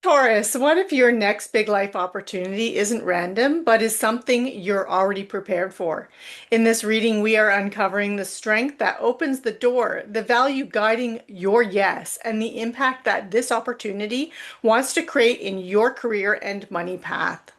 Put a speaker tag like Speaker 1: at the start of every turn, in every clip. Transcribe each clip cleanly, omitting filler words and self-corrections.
Speaker 1: Taurus, what if your next big life opportunity isn't random, but is something you're already prepared for? In this reading, we are uncovering the strength that opens the door, the value guiding your yes, and the impact that this opportunity wants to create in your career and money path.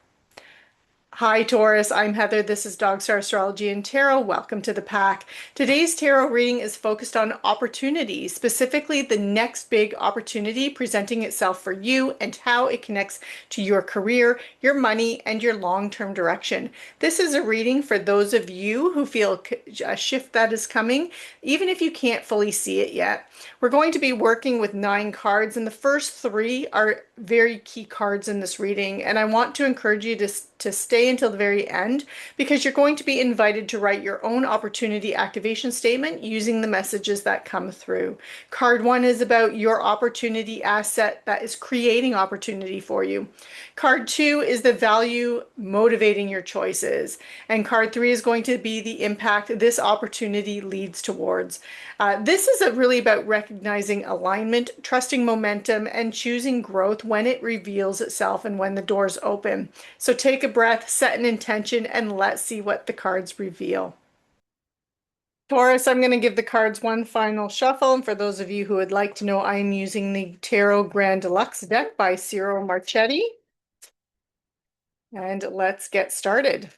Speaker 1: Hi, Taurus. I'm Heather. This is Dogstar Astrology and Tarot. Welcome to the pack. Today's tarot reading is focused on opportunity, specifically the next big opportunity presenting itself for you and how it connects to your career, your money, and your long-term direction. This is a reading for those of you who feel a shift that is coming, even if you can't fully see it yet. We're going to be working with 9 cards, and the first 3 are very key cards in this reading, and I want to encourage you to stay until the very end because you're going to be invited to write your own opportunity activation statement using the messages that come through. Card 1 is about your opportunity asset that is creating opportunity for you. Card 2 is the value motivating your choices. And card 3 is going to be the impact this opportunity leads towards. This is really about recognizing alignment, trusting momentum, and choosing growth when it reveals itself and when the doors open. So take a breath, set an intention, and let's see what the cards reveal. Taurus, I'm going to give the cards one final shuffle. And for those of you who would like to know, I'm using the Tarot Grand Deluxe deck by Ciro Marchetti. And let's get started.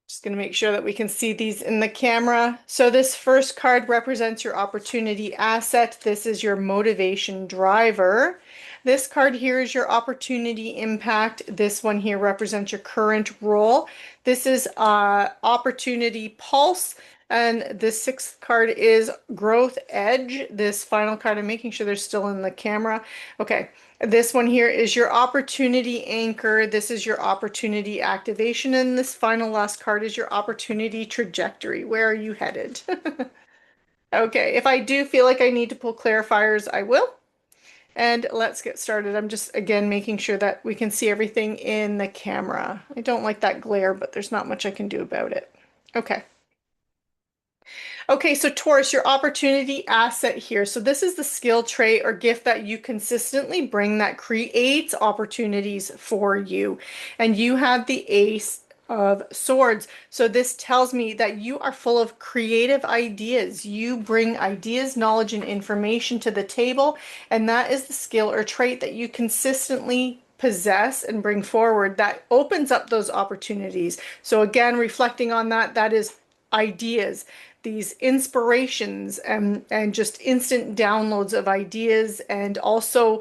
Speaker 1: Just going to make sure that we can see these in the camera. So this first card represents your opportunity asset. This is your motivation driver. This card here is your opportunity impact. This one here represents your current role. This is opportunity pulse. And this sixth card is growth edge. This final card, I'm making sure they're still in the camera. Okay. This one here is your opportunity anchor. This is your opportunity activation. And this final last card is your opportunity trajectory. Where are you headed? Okay, if I do feel like I need to pull clarifiers, I will. And let's get started. I'm just, again, making sure that we can see everything in the camera. I don't like that glare, but there's not much I can do about it. Okay. Okay, so Taurus, your opportunity asset here. So this is the skill trait or gift that you consistently bring that creates opportunities for you. And you have the Ace of Swords. So this tells me that you are full of creative ideas. You bring ideas, knowledge, and information to the table, and that is the skill or trait that you consistently possess and bring forward that opens up those opportunities. So again, reflecting on that, that is ideas, these inspirations, and just instant downloads of ideas, and also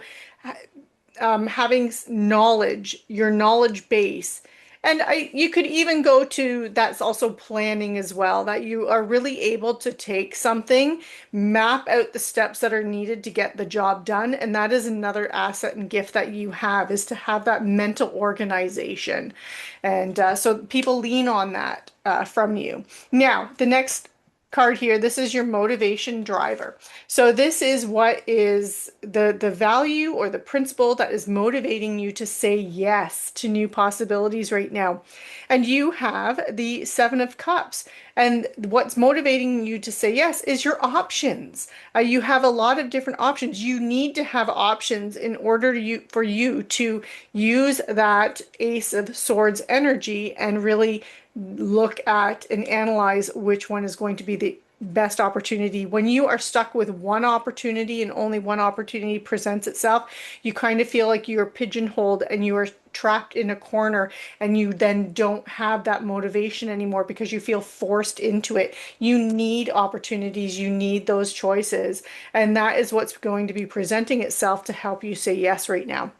Speaker 1: having knowledge, your knowledge base. And you could even go to that's also planning as well, that you are really able to take something, map out the steps that are needed to get the job done. And that is another asset and gift that you have, is to have that mental organization. And so people lean on that from you. Now, the next card here, this is your motivation driver. So this is what is the value or the principle that is motivating you to say yes to new possibilities right now. And you have the Seven of Cups. And what's motivating you to say yes is your options. You have a lot of different options. You need to have options in order for you to use that Ace of Swords energy and really look at and analyze which one is going to be the best opportunity. When you are stuck with one opportunity and only one opportunity presents itself, you kind of feel like you're pigeonholed and you are trapped in a corner, and you then don't have that motivation anymore because you feel forced into it. You need opportunities, you need those choices, and that is what's going to be presenting itself to help you say yes right now.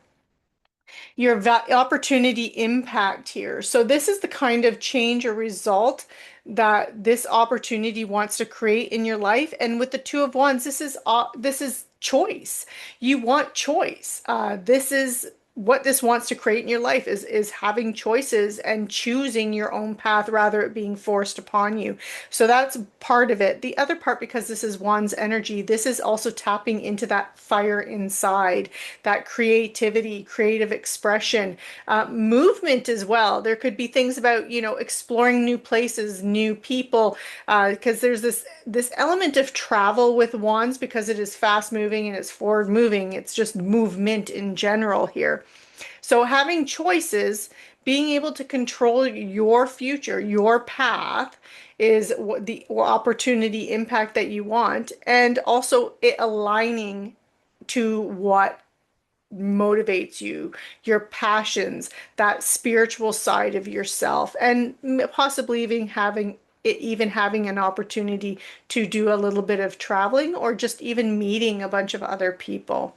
Speaker 1: Your opportunity impact here. So this is the kind of change or result that this opportunity wants to create in your life. And with the Two of Wands, this is choice. You want choice. This is what this wants to create in your life is having choices and choosing your own path rather it being forced upon you. So that's part of it. The other part, because this is one's energy, this is also tapping into that fire inside, that creativity, creative expression, movement as well. There could be things about, exploring new places, new people, because there's this element of travel with wands because it is fast moving and it's forward moving. It's just movement in general here. So having choices, being able to control your future, your path is what the opportunity impact that you want, and also it aligning to what motivates you, your passions, that spiritual side of yourself, and possibly even having an opportunity to do a little bit of traveling or just even meeting a bunch of other people.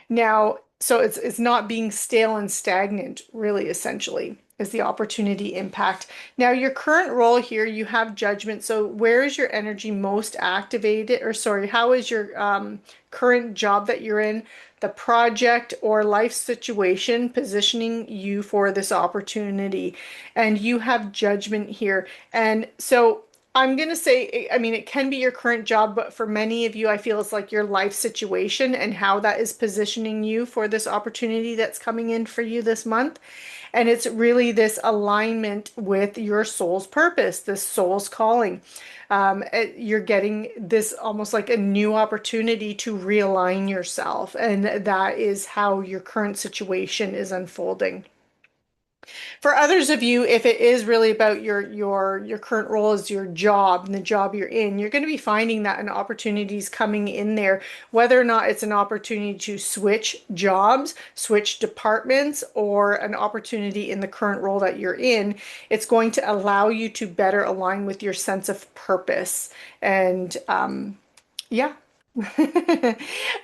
Speaker 1: Now, so it's not being stale and stagnant, really, essentially, is the opportunity impact. Now, your current role here, you have judgment. So where is your energy most activated? Or sorry, how is your current job that you're in, the project or life situation positioning you for this opportunity? And you have judgment here. And so I'm going to say, I mean, it can be your current job, but for many of you, I feel it's like your life situation and how that is positioning you for this opportunity that's coming in for you this month. And it's really this alignment with your soul's purpose, this soul's calling. You're getting this almost like a new opportunity to realign yourself. And that is how your current situation is unfolding. For others of you, if it is really about your current role as your job and the job you're in, you're going to be finding that an opportunities coming in there, whether or not it's an opportunity to switch jobs, switch departments, or an opportunity in the current role that you're in, it's going to allow you to better align with your sense of purpose. And yeah.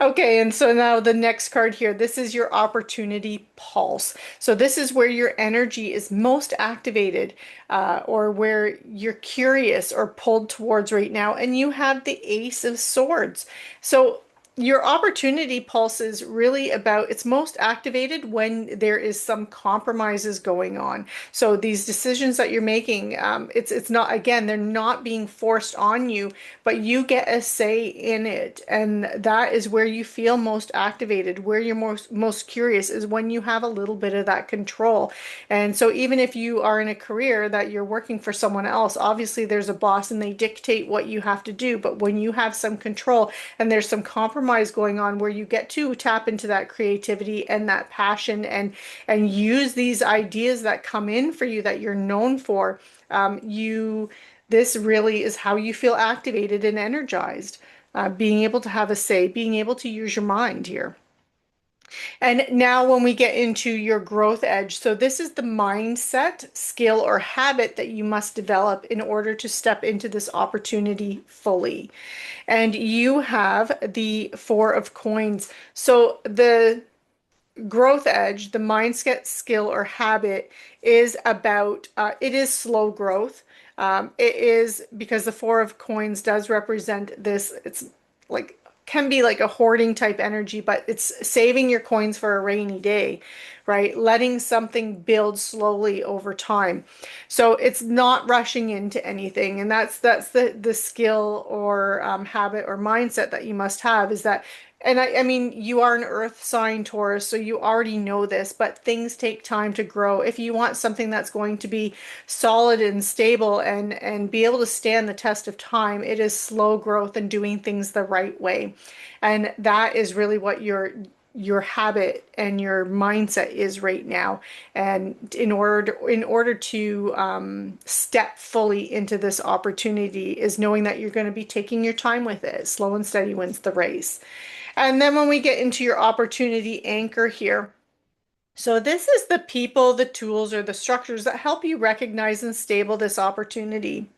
Speaker 1: Okay, and so now the next card here, this is your opportunity pulse. So this is where your energy is most activated, or where you're curious or pulled towards right now, and you have the Ace of Swords. So your opportunity pulse is really about, it's most activated when there is some compromises going on. So these decisions that you're making, it's not, again, they're not being forced on you, but you get a say in it. And that is where you feel most activated, where you're most curious is when you have a little bit of that control. And so even if you are in a career that you're working for someone else, obviously there's a boss and they dictate what you have to do. But when you have some control and there's some compromise going on where you get to tap into that creativity and that passion and use these ideas that come in for you that you're known for, this really is how you feel activated and energized. Being able to have a say, being able to use your mind here. And now when we get into your growth edge, so this is the mindset, skill, or habit that you must develop in order to step into this opportunity fully. And you have the Four of Coins. So the growth edge, the mindset, skill, or habit is about, it is slow growth. It is because the Four of Coins does represent this, it's like, can be like a hoarding type energy, but it's saving your coins for a rainy day, right? Letting something build slowly over time. So it's not rushing into anything. And that's the skill or habit or mindset that you must have is that, and I mean, you are an earth sign, Taurus, so you already know this, but things take time to grow. If you want something that's going to be solid and stable and be able to stand the test of time, it is slow growth and doing things the right way. And that is really what your habit and your mindset is right now. And in order to step fully into this opportunity is knowing that you're going to be taking your time with it. Slow and steady wins the race. And then when we get into your opportunity anchor here, so this is the people, the tools, or the structures that help you recognize and stable this opportunity.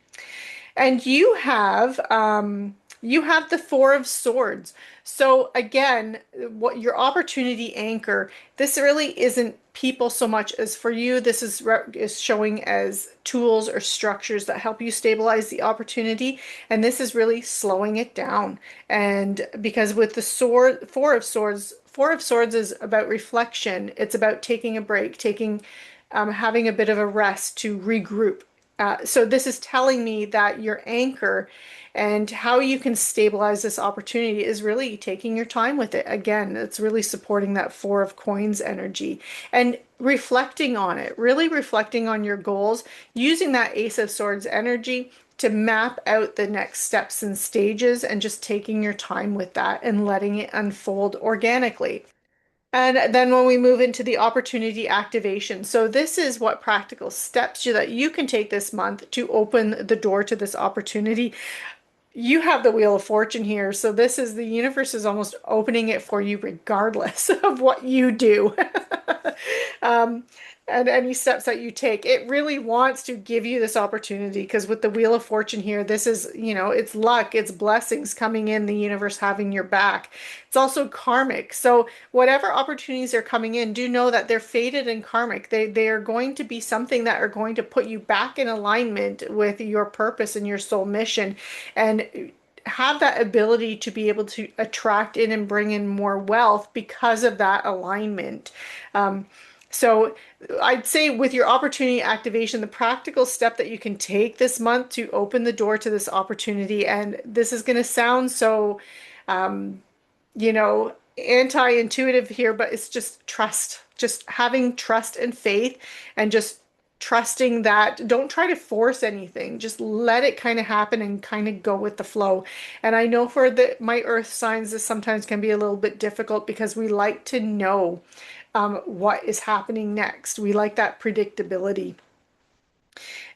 Speaker 1: And You have the Four of Swords. So again, what your opportunity anchor, this really isn't people so much as for you. This is showing as tools or structures that help you stabilize the opportunity, and this is really slowing it down. And because with the sword, Four of Swords is about reflection. It's about taking a break, having a bit of a rest to regroup. So this is telling me that your anchor and how you can stabilize this opportunity is really taking your time with it. Again, it's really supporting that Four of Coins energy and reflecting on it, really reflecting on your goals, using that Ace of Swords energy to map out the next steps and stages and just taking your time with that and letting it unfold organically. And then when we move into the opportunity activation, so this is what practical steps that you can take this month to open the door to this opportunity. You have the Wheel of Fortune here, so this is the universe is almost opening it for you regardless of what you do. Um, and any steps that you take. It really wants to give you this opportunity because with the Wheel of Fortune here, this is, it's luck, it's blessings coming in, the universe having your back. It's also karmic. So whatever opportunities are coming in, do know that they're fated and karmic. They are going to be something that are going to put you back in alignment with your purpose and your soul mission and have that ability to be able to attract in and bring in more wealth because of that alignment. Um, so I'd say with your opportunity activation, the practical step that you can take this month to open the door to this opportunity, and this is going to sound so, um, anti-intuitive here, but it's just trust, just having trust and faith and just trusting that don't try to force anything. Just let it kind of happen and kind of go with the flow. And I know for my earth signs, this sometimes can be a little bit difficult because we like to know what is happening next. We like that predictability.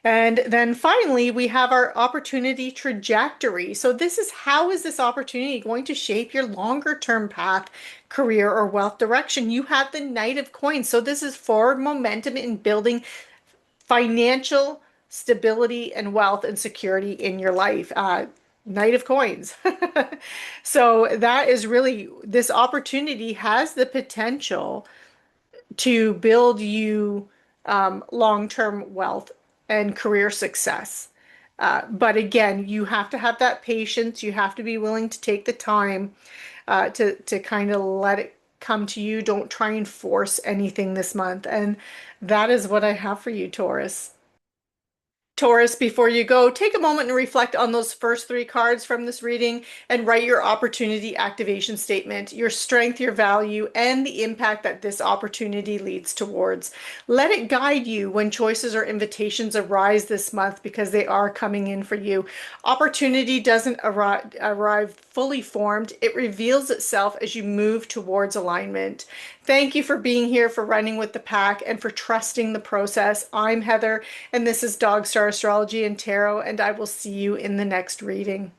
Speaker 1: And then finally, we have our opportunity trajectory. So this is how is this opportunity going to shape your longer term path, career, or wealth direction? You have the Knight of Coins. So this is forward momentum in building financial stability and wealth and security in your life. Knight of Coins. So that is really, this opportunity has the potential to build you long-term wealth and career success. But again, you have to have that patience. You have to be willing to take the time to kind of let it come to you. Don't try and force anything this month. And that is what I have for you, Taurus. Taurus, before you go, take a moment and reflect on those first three cards from this reading and write your opportunity activation statement, your strength, your value, and the impact that this opportunity leads towards. Let it guide you when choices or invitations arise this month because they are coming in for you. Opportunity doesn't arrive fully formed. It reveals itself as you move towards alignment. Thank you for being here, for running with the pack, and for trusting the process. I'm Heather, and this is Dogstar Astrology and Tarot, and I will see you in the next reading.